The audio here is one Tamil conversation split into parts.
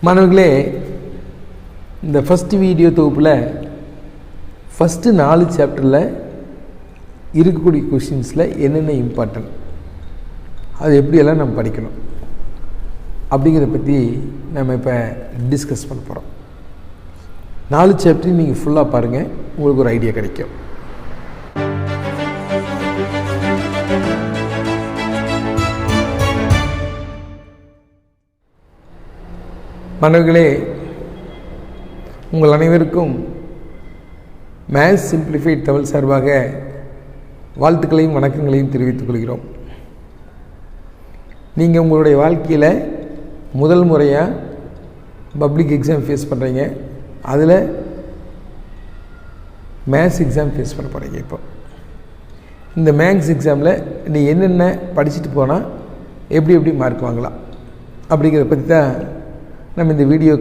மாணவர்களே, இந்த ஃபஸ்ட்டு வீடியோ தொகுப்பில் ஃபஸ்ட்டு 4 சாப்டரில் இருக்கக்கூடிய கொஷின்ஸில் என்னென்ன இம்பார்ட்டன்ட், அது எப்படியெல்லாம் நம்ம படிக்கணும் அப்படிங்கிறத பற்றி நம்ம இப்போ டிஸ்கஸ் பண்ண போகிறோம். 4 சாப்டரையும் நீங்கள் ஃபுல்லாக பாருங்கள், உங்களுக்கு ஒரு ஐடியா கிடைக்கும். மாணவர்களே, உங்கள் அனைவருக்கும் மேத்ஸ் சிம்பிளிஃபைட் தமிழ் சார்பாக வாழ்த்துக்களையும் வணக்கங்களையும் தெரிவித்துக் கொள்கிறோம். நீங்கள் உங்களுடைய வாழ்க்கையில் முதல் முறையாக பப்ளிக் எக்ஸாம் ஃபேஸ் பண்ணுறீங்க, அதில் மேத்ஸ் எக்ஸாம் ஃபேஸ் பண்ண போகிறீங்க. இப்போ இந்த மேத்ஸ் எக்ஸாமில் நீ என்னென்ன படிச்சுட்டு போனால் எப்படி மார்க் வாங்கலாம் அப்படிங்கிறத பற்றி தான் நம்ம இந்த வீடியோ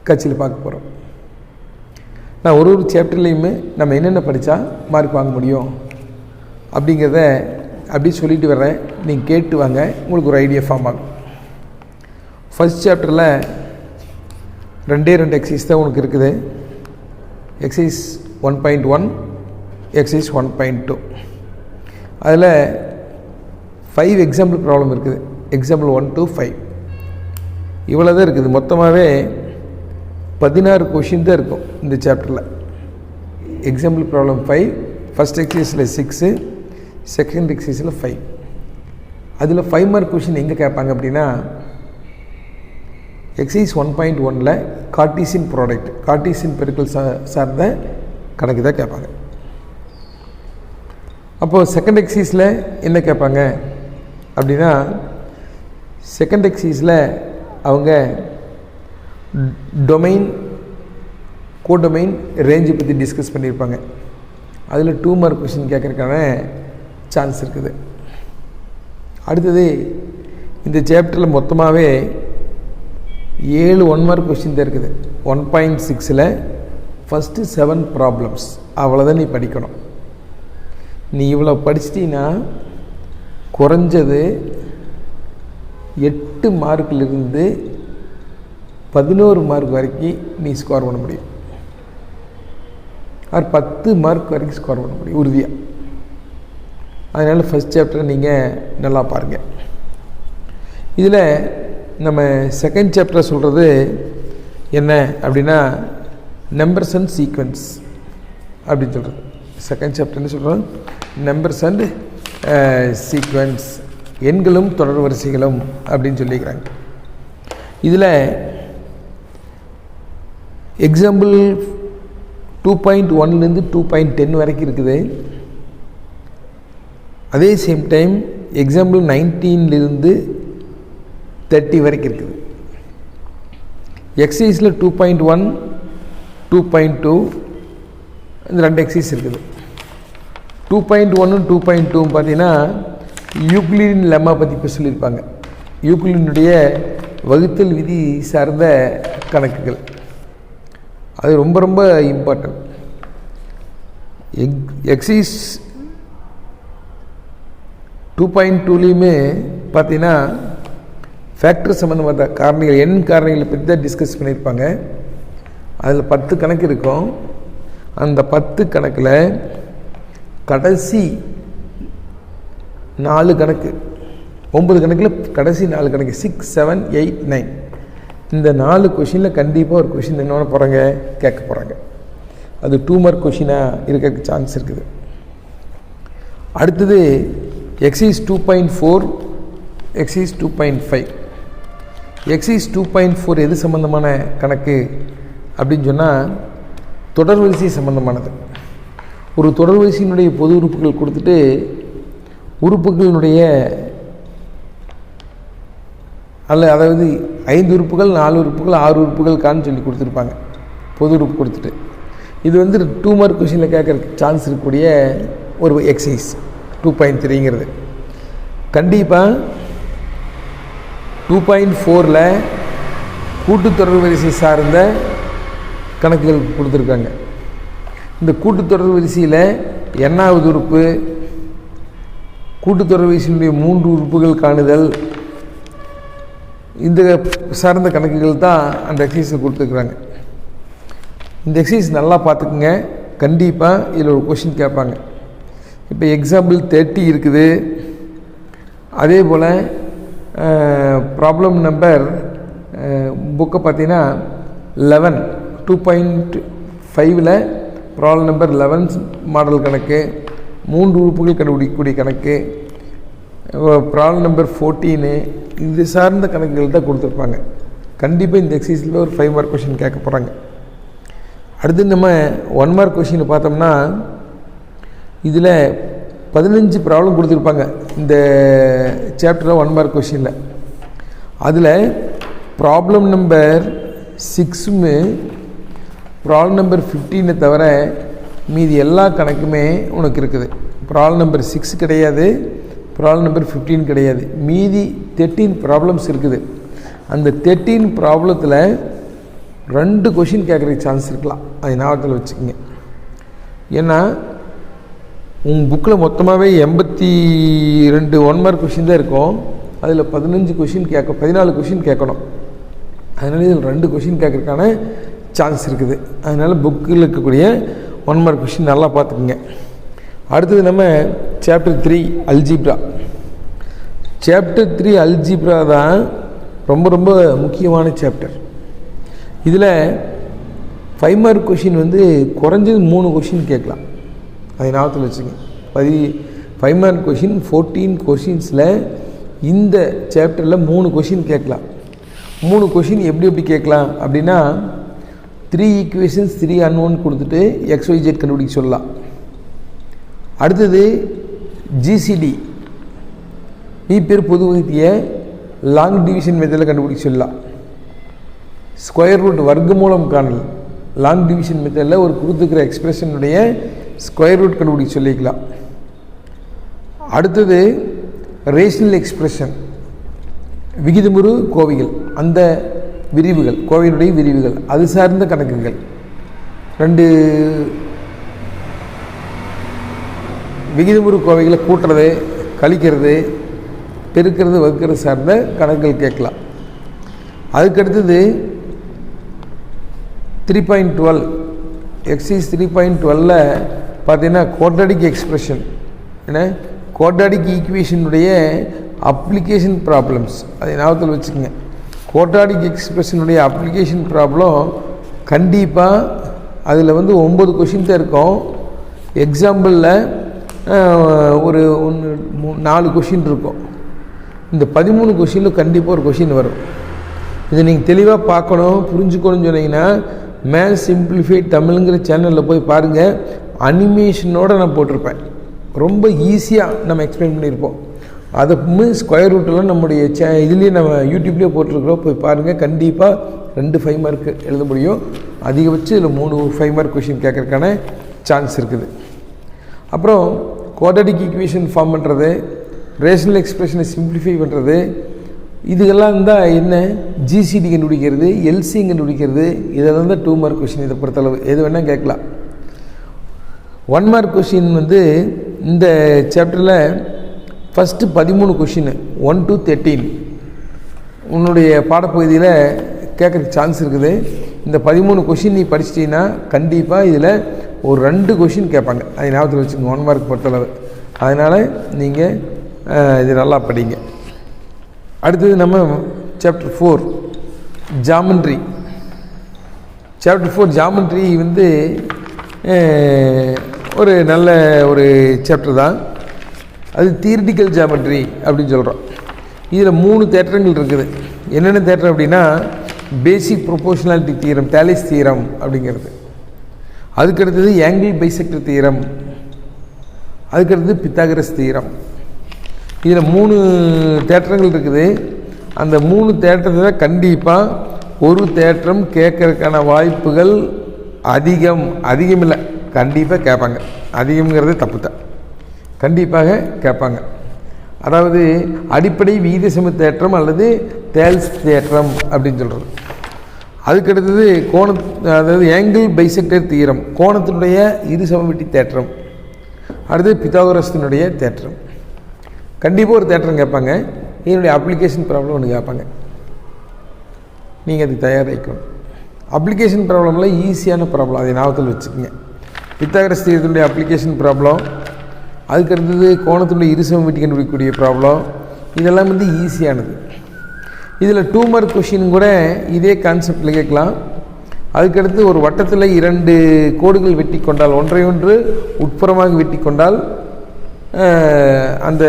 காட்சியில் பார்க்க போகிறோம். நான் ஒரு சாப்டர்லேயுமே நம்ம என்னென்ன படித்தா மார்க் வாங்க முடியும் அப்படிங்கிறத அப்படி சொல்லிட்டு வர்றேன். நீங்கள் கேட்டு வாங்க, உங்களுக்கு ஒரு ஐடியா ஃபார்ம் ஆகும். ஃபஸ்ட் சாப்டரில் 2 எக்ஸசைஸ் தான் உங்களுக்கு இருக்குது. Exercise 1.1, exercise 1.2. அதில் 5 எக்ஸாம்பிள் ப்ராப்ளம் இருக்குது. எக்ஸாம்பிள் 1 to 5 இவ்வளோ தான் இருக்குது. மொத்தமாகவே 16 கொஷின் தான் இருக்கும் இந்த சாப்டரில். எக்ஸாம்பிள் ப்ராப்ளம் 5, ஃபஸ்ட் எக்ஸசைஸில் 6, செகண்ட் எக்ஸசைஸில் 5. அதில் 5 மார்க் கொஷின் எங்கே கேட்பாங்க அப்படின்னா, எக்ஸசைஸ் 1.1ல் கார்ட்டீசியன் ப்ராடக்ட், கார்ட்டீசியன் பெருக்கல் சார்ந்த கணக்கு தான் கேட்பாங்க. அப்போது செகண்ட் எக்ஸசைஸில் என்ன கேட்பாங்க அப்படின்னா, செகண்ட் எக்ஸசைஸில் அவங்க டொமைன், கோடொமைன், ரேஞ்சை பற்றி டிஸ்கஸ் பண்ணியிருப்பாங்க. அதில் 2 மார்க் கொஷின் கேட்குறதுக்கான சான்ஸ் இருக்குது. அடுத்தது இந்த சாப்டரில் மொத்தமாகவே 7 1 மார்க் கொஷின் தான் இருக்குது. 1.6ல் ஃபஸ்ட்டு 7 ப்ராப்ளம்ஸ், அவ்வளோதான் நீ படிக்கணும். நீ இவ்வளோ படிச்சிட்டின்னா குறைஞ்சது 8 மார்க்கிலிருந்து 11 மார்க் வரைக்கும் நீ ஸ்கோர் பண்ண முடியும். ஆர் 10 மார்க் வரைக்கும் ஸ்கோர் பண்ண முடியும் உறுதியாக. அதனால் ஃபஸ்ட் சாப்டரை நீங்கள் நல்லா பாருங்கள். இதில் நம்ம செகண்ட் சாப்டரை சொல்கிறது என்ன அப்படின்னா, நம்பர்ஸ் அண்ட் சீக்வன்ஸ் அப்படின்னு சொல்கிறது. செகண்ட் சாப்டர் என்ன சொல்கிறோம்? நம்பர்ஸ் அண்ட் சீக்வன்ஸ், எண்களும் தொடர் வரிசைகளும் அப்படின்னு சொல்லிக்கிறாங்க. இதில் எக்ஸாம்பிள் 2.1லேருந்து 2.10 வரைக்கும் இருக்குது. அதே சேம் டைம் எக்ஸாம்பிள் 19லேருந்து 30 வரைக்கும் இருக்குது. எக்ஸசைஸில் 2.1, 2.2 இந்த 2 எக்ஸசைஸ் இருக்குது. 2.1 2.2 பார்த்தீங்கன்னா யூக்ளிடின் லெம்மா பற்றி இப்போ சொல்லியிருப்பாங்க. யூக்ளிடினுடைய வகுத்தல் விதி சார்ந்த கணக்குகள், அது ரொம்ப ரொம்ப இம்பார்ட்டன்ட். எக்ஸசைஸ் 2.2லேயுமே பார்த்தீங்கன்னா ஃபேக்டர் சம்மந்தமான காரணிகள், எண் காரணிகளை பற்றி தான் டிஸ்கஸ் பண்ணியிருப்பாங்க. அதில் 10 கணக்கு இருக்கும். அந்த 10 கணக்கில் கடைசி 4 கணக்கு, 9 கணக்கில் கடைசி 4 கணக்கு 6, 7, 8, 9, இந்த 4 கொஷினில் கண்டிப்பாக ஒரு கொஷின் என்ன பண்ண போகிறாங்க, கேட்க போகிறாங்க. அது 2 மார்க் கொஷினாக இருக்க சான்ஸ் இருக்குது. அடுத்தது எக்ஸசைஸ் 2.4, எக்ஸசைஸ் 2.5. எக்ஸசைஸ் 2.4 எது சம்மந்தமான கணக்கு அப்படின்னு சொன்னால், தொடர் வரிசை சம்மந்தமானது. ஒரு தொடர் வரிசையினுடைய பொது உறுப்புகள் கொடுத்துட்டு உறுப்புகளினுடைய அதாவது 5 உறுப்புகள், 4 உறுப்புகள், 6 உறுப்புகள் கான்னு சொல்லி கொடுத்துருப்பாங்க பொது உறுப்பு கொடுத்துட்டு. இது 2 மார்க் கொஷினில் கேட்குற சான்ஸ் இருக்கக்கூடிய ஒரு எக்ஸசைஸ் 2.3ங்கிறது. கண்டிப்பாக 2.4ல் கூட்டுத்தொடர் வரிசை சார்ந்த கணக்குகள் கொடுத்துருக்காங்க. இந்த கூட்டுத்தொடர் வரிசையில் எண்ணாவது உறுப்பு, கூட்டுத்தொடர் வரிசையினுடைய 3 உறுப்புகள் காணுதல், இந்த சார்ந்த கணக்குகள் தான் அந்த எக்ஸசைஸில் கொடுத்துருக்குறாங்க. இந்த எக்ஸசைஸ் நல்லா பார்த்துக்குங்க. கண்டிப்பாக இதில் ஒரு கொஷின் கேட்பாங்க. இப்போ எக்ஸாம்பிள் 30 இருக்குது. அதே போல் ப்ராப்ளம் நம்பர் புக்கை பார்த்தீங்கன்னா 11 2.5ல் ப்ராப்ளம் நம்பர் 11 மாடல் கணக்கு, 3 உறுப்புகள் கண்டுபிடிக்கக்கூடிய கணக்கு, ப்ராப்ளம் நம்பர் 14 இது சார்ந்த கணக்குகள் தான் கொடுத்துருப்பாங்க. கண்டிப்பாக இந்த எக்ஸசைஸில் ஒரு 5 மார்க் கொஷின் கேட்க போகிறாங்க. அடுத்து நம்ம 1 மார்க் கொஷின் பார்த்தோம்னா இதில் 15 ப்ராப்ளம் கொடுத்துருப்பாங்க இந்த சாப்டரில் 1 மார்க் கொஷினில். அதில் ப்ராப்ளம் நம்பர் 6 ப்ராப்ளம் நம்பர் 15 தவிர மீதி எல்லா கணக்குமே உனக்கு இருக்குது. ப்ராப்ளம் நம்பர் 6 கிடையாது, ப்ராப்ளம் நம்பர் 15 கிடையாது. மீதி 13 ப்ராப்ளம்ஸ் இருக்குது. அந்த 13 ப்ராப்ளத்தில் 2 கொஷின் கேட்குறதுக்கு சான்ஸ் இருக்கலாம். அது ஞாபகத்தில் வச்சுக்கோங்க. ஏன்னா உங்கள் புக்கில் மொத்தமாகவே 82 1 மார்க் கொஷின் தான் இருக்கும். அதில் 14 கொஷின் கேட்கணும். அதனால இதில் 2 கொஷின் கேட்குறதுக்கான சான்ஸ் இருக்குது. அதனால் புக்கில் இருக்கக்கூடிய 1 மார்க் கொஷின் நல்லா பார்த்துக்குங்க. அடுத்தது நம்ம சாப்டர் 3 அல்ஜிப்ரா. சாப்டர் 3 அல்ஜிப்ரா தான் ரொம்ப ரொம்ப முக்கியமான சாப்டர். இதில் 5 மார்க் கொஷின் குறைஞ்சது 3 கொஷின் கேட்கலாம். அதை ஞாபகத்தில் வச்சுங்க. 5 மார்க் கொஷின் 14 கொஷின்ஸில் இந்த சாப்டரில் 3 கொஷின் கேட்கலாம். 3 கொஷின் எப்படி கேட்கலாம் அப்படின்னா 3 ஈக்குவேஷன்ஸ் 3 அன்னோன் கொடுத்துட்டு XYZ கண்டுபிடிக்க சொல்லலாம். அடுத்தது ஜிசிடி மீப்பேர் பொது வகுத்திய லாங் டிவிஷன் மெத்தடில் கண்டுபிடிக்க சொல்லலாம். ஸ்கொயர் ரூட் வர்க்கமூலம் காணல் லாங் டிவிஷன் மெத்தடில் ஒரு கொடுத்துக்கிற எக்ஸ்பிரஷனுடைய ஸ்கொயர் ரூட் கண்டுபிடிக்க சொல்லிக்கலாம். அடுத்தது ரேஷனல் எக்ஸ்பிரஷன் விகிதமுறு கோவைகள், அந்த விரிவுகள் கோவையினுடைய விரிவுகள் அது சார்ந்த கணக்குகள். 2 விகிதமுறு கோவைகளை கூட்டுறது, கழிக்கிறது, பெருக்கிறது, வகுக்கிறது சார்ந்த கணக்குகள் கேட்கலாம். அதுக்கடுத்தது 3.12 எக்ஸைஸ் 3.12ல் பார்த்தீங்கன்னா குவாட்ராட்டிக் எக்ஸ்பிரஷன் குவாட்ராட்டிக் ஈக்குவேஷனுடைய அப்ளிகேஷன் ப்ராப்ளம்ஸ் அதை ஞாபகத்தில் வச்சுக்கோங்க. குவாட்ராட்டிக் எக்ஸ்பிரஷனுடைய அப்ளிகேஷன் ப்ராப்ளம் கண்டிப்பாக அதில் 9 கொஷின் தான் இருக்கும். எக்ஸாம்பிளில் ஒரு 4 கொஷின் இருக்கும். இந்த 13 கொஷினில் கண்டிப்பாக ஒரு கொஷின் வரும். இதை நீங்கள் தெளிவாக பார்க்கணும், புரிஞ்சுக்கணும்னு சொன்னீங்கன்னா மேத்ஸ் சிம்பிளிஃபைட் தமிழ்ங்கிற சேனலில் போய் பாருங்கள். அனிமேஷனோடு நான் போட்டிருப்பேன். ரொம்ப ஈஸியாக நம்ம எக்ஸ்பிளைன் பண்ணியிருப்போம். அதை ஸ்கொயர் ரூட்டெல்லாம் நம்முடைய இதுலேயே நம்ம யூடியூப்லேயே போட்டிருக்கிறோம். போய் பாருங்கள். கண்டிப்பாக 2 5 மார்க் எழுத முடியும். அதிகபட்சம் இதில் 3 5 மார்க் கொஷின் கேட்கறதுக்கான சான்ஸ் இருக்குது. அப்புறம் குவாட்ராட்டிக் ஈக்குவேஷன் ஃபார்ம் பண்ணுறது, ரேஷனல் எக்ஸ்பிரஷனை சிம்பிளிஃபை பண்ணுறது, இதுகெல்லாம் இருந்தால் என்ன ஜிசிடி கண்டுபிடிக்கிறது, எல்சி கண்டுபிடிக்கிறது, இதெல்லாம் தான் 2 மார்க் கொஷின். இதை பொறுத்தளவு எது வேணால் கேட்கலாம். 1 மார்க் கொஷின் இந்த சாப்டரில் ஃபஸ்ட்டு 13 கொஷின் 1 to 13 உன்னுடைய பாடப்பகுதியில் கேட்குறதுக்கு சான்ஸ் இருக்குது. இந்த 13 கொஷின் நீ படிச்சிட்டிங்கன்னா கண்டிப்பாக இதில் ஒரு 2 கொஷின் கேட்பாங்க. அதை ஞாபகத்தில் வச்சுக்கோங்க 1 மார்க் பொறுத்தளவு. அதனால் நீங்கள் இது நல்லா படிங்க. அடுத்தது நம்ம சாப்டர் 4 ஜாமெண்ட்ரி. சாப்டர் 4 ஜாமெண்ட்ரி ஒரு நல்ல ஒரு சாப்டர் தான். அது தியரிட்டிக்கல் ஜாமெட்ரி அப்படின்னு சொல்கிறோம். இதில் 3 தேற்றங்கள் இருக்குது. என்னென்ன தேற்றம் அப்படின்னா பேசிக் ப்ரொபோர்ஷனாலிட்டி தியரம், தாலிஸ் தியரம் அப்படிங்கிறது. அதுக்கடுத்தது ஆங்கிள் பைசெக்டர் தியரம், அதுக்கடுத்தது பித்தாகரஸ் தியரம். இதில் 3 தேற்றங்கள் இருக்குது. அந்த 3 தேற்றத்தில் கண்டிப்பாக ஒரு தேற்றம் கேட்கறதுக்கான வாய்ப்புகள் அதிகம் இல்லை. கண்டிப்பாக கேட்பாங்க. அதிகம்ங்கிறது தப்பு தான். கண்டிப்பாக கேட்பாங்க. அதாவது அடிப்படை விகிதசம தேற்றம் அல்லது தேல்ஸ் தேற்றம் அப்படின்னு சொல்கிறது. அதுக்கடுத்தது அதாவது ஆங்கிள் பைசெக்டர் தியரம், கோணத்தினுடைய இருசமவெட்டி தேற்றம். அடுத்தது பித்தாகரஸினுடைய தேற்றம். கண்டிப்பாக ஒரு தேற்றம் கேட்பாங்க. இதனுடைய அப்ளிகேஷன் ப்ராப்ளம் ஒன்று கேட்பாங்க. நீங்கள் அதுக்கு தயாரிக்கணும். அப்ளிகேஷன் ப்ராப்ளமில் ஈஸியான ப்ராப்ளம், அதை ஞாபகத்தில் வச்சுக்கோங்க. பித்தாகரஸ் தியரத்தினுடைய அப்ளிகேஷன் ப்ராப்ளம், அதுக்கடுத்தது கோணத்தினுடைய இருசமம் வெட்டி கண்டுபிடிக்கக்கூடிய ப்ராப்ளம், இதெல்லாம் வந்து ஈஸியானது. இதில் 2 மார்க் கொஷின் கூட இதே கான்செப்டில் கேட்கலாம். அதுக்கடுத்து ஒரு வட்டத்தில் 2 கோடுகள் வெட்டி கொண்டால், ஒன்றை ஒன்று உட்புறமாக வெட்டி கொண்டால், அந்த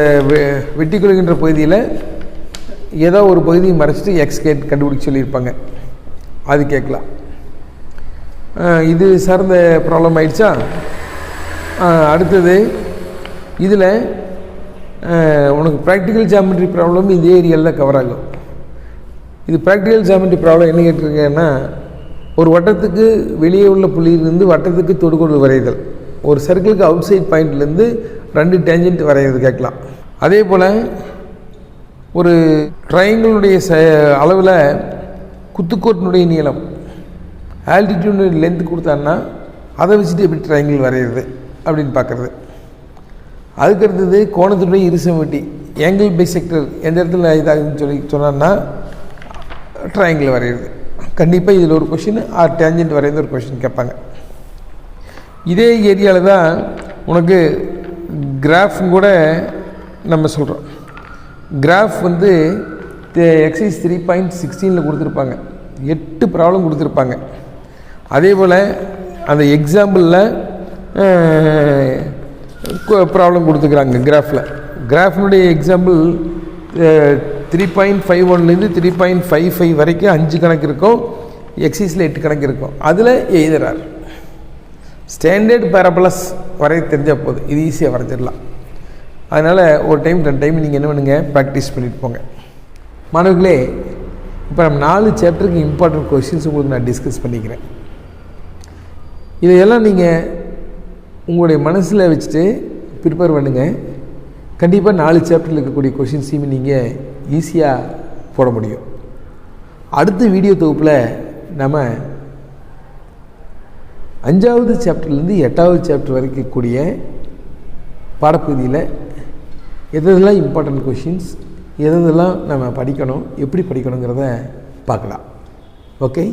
வெட்டி கொள்கின்ற பகுதியில் ஏதோ ஒரு பகுதியை மறைச்சிட்டு எக்ஸ் கண்டுபிடிக்க சொல்லியிருப்பாங்க, அது கேட்கலாம். இது சார்ந்த ப்ராப்ளம் ஆயிடுச்சா. அடுத்தது இதில் உனக்கு ப்ராக்டிக்கல் ஜாமெட்ரி ப்ராப்ளம் இதே ஏரியாவில் கவர் ஆகும். இது ப்ராக்டிக்கல் ஜாமெட்ரி ப்ராப்ளம் என்ன கேட்டிருக்கேன்னா, ஒரு வட்டத்துக்கு வெளியே உள்ள புள்ளியிலிருந்து வட்டத்துக்கு தொடுகோடு வரைதல், ஒரு சர்க்கிளுக்கு அவுட் சைட் பாயிண்ட்லேருந்து 2 டேஞ்சன்ட் வரைகிறது கேட்கலாம். அதே போல் ஒரு ட்ரையாங்கிளுடைய அளவில் குத்துக்கோட்டினுடைய நீளம், ஆல்டிடியூட் லென்த் கொடுத்தான்னா அதை வச்சுட்டு எப்படி ட்ரையாங்கிள் வரைகிறது அப்படின்னு பார்க்குறது. அதுக்கடுத்தது கோணத்தினுடைய இருசமம் வெட்டி, ஏங்கிள் பைசெக்டர் எந்த இடத்துல இதாகுதுன்னு சொன்னான்னா ட்ரையாங்கிள் வரைகிறது. கண்டிப்பாக இதில் ஒரு கொஷின் டேஞ்சன்ட் வரைகிறது ஒரு கொஷின் கேட்பாங்க. இதே ஏரியாவில் தான் உனக்கு கிராஃப்னு கூட நம்ம சொல்கிறோம். கிராஃப் வந்து எக்ஸைஸ் 3.16 கொடுத்துருப்பாங்க, 8 ப்ராப்ளம் கொடுத்துருப்பாங்க. அதே போல் அந்த எக்ஸாம்பிளில் ப்ராப்ளம் கொடுத்துக்கிறாங்க கிராஃபில். கிராஃபினுடைய எக்ஸாம்பிள் 3.51லேருந்து 3.55 வரைக்கும் 5 கணக்கு இருக்கும், எக்ஸைஸில் 8 கணக்கு இருக்கும். அதில் எழுதுறார். ஸ்டாண்டர்ட் பேரபலஸ் வரைய தெரிஞ்சால் போதும், இது ஈஸியாக வரைஞ்சிடலாம். அதனால் ஒரு டைம் 2 டைம் நீங்கள் என்ன பண்ணுங்கள், ப்ராக்டிஸ் பண்ணிட்டு போங்க. மாணவர்களே, இப்போ நம்ம 4 சாப்டருக்கு இம்பார்ட்டன்ட் கொஷின்ஸ் உங்களுக்கு நான் டிஸ்கஸ் பண்ணிக்கிறேன். இதையெல்லாம் நீங்கள் உங்களுடைய மனசில் வச்சுட்டு ப்ரிப்பேர் பண்ணுங்கள். கண்டிப்பாக 4 சாப்டரில் இருக்கக்கூடிய கொஷின்ஸையும் நீங்கள் ஈஸியாக போட முடியும். அடுத்த வீடியோ தொகுப்பில் நம்ம 5வது சாப்டர்லேருந்து 8வது சாப்டர் வரைக்கும் இருக்கக்கூடிய பாடப்பகுதியில் எதெல்லாம் இம்பார்ட்டன்ட் கொஷின்ஸ், எதெல்லாம் நம்ம படிக்கணும், எப்படி படிக்கணுங்கிறத பார்க்கலாம். ஓகே.